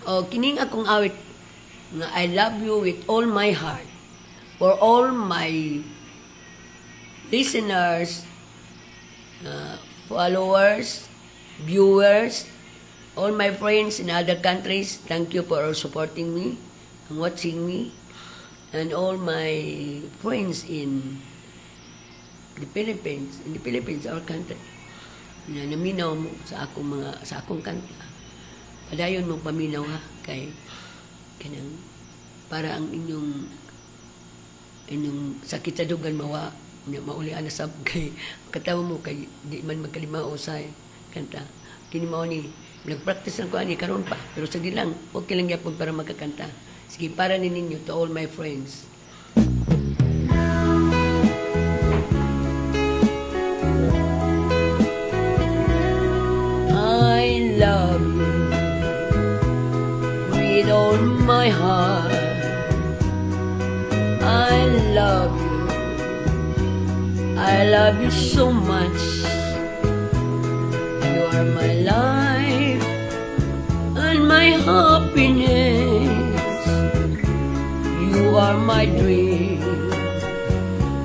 O kining akong awit nga I love you with all my heart. For all my listeners, followers, viewers, all my friends in other countries, thank you for supporting me and watching me. And all my friends in the Philippines, our country, na naminaw mo sa akong kanta. Padayon mo paminaw ha, kay kanang para ang inyong sakit sa dugan mauli ana sab kay katawo mo kay di man magkalimao sa kanta. Kini mao ni nagpractice lang ko ani karon pa, pero sige lang, okay lang gyapon para magkakanta. Sige, para ninyo to all my friends. I love you with all my heart. I love you. I love you so much. You are my life and my happiness. You are my dream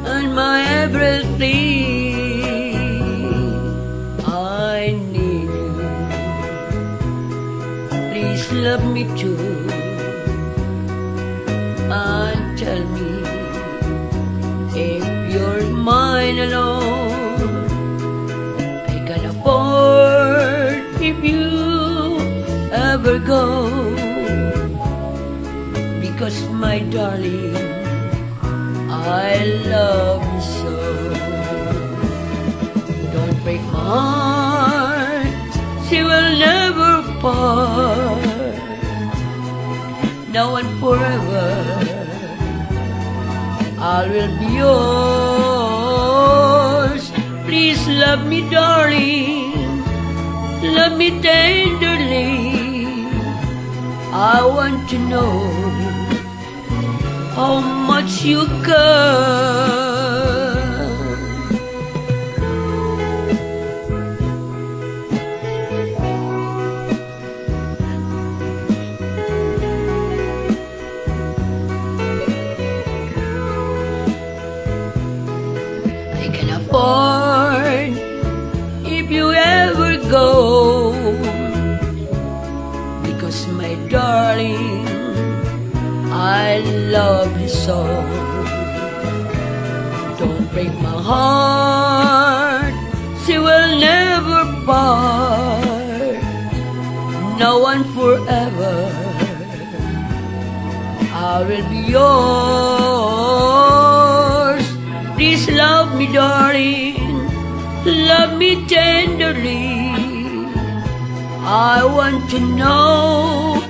and my everything. I need you. Please love me too. And tell me if you're mine alone. I can afford if you ever go. Because my darling, I love you so. Don't break my heart, she will never part. Now and forever, I will be yours. Please love me, darling, love me tenderly. I want to know how much you care. I can afford if you ever go, because my darling, I love you so. Don't break my heart, she will never part. Now and forever, I will be yours. Please love me, darling, love me tenderly. I want to know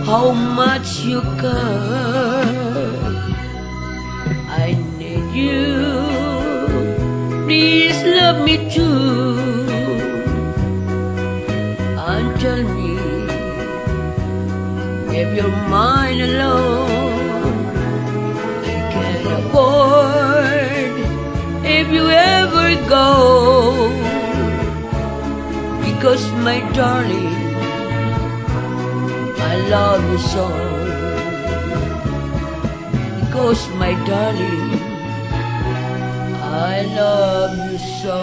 how much you care. I need you. Please love me too. And tell me if you're mine alone. I can't afford if you ever go. Because my darling, I love you so. Because my darling, I love you so.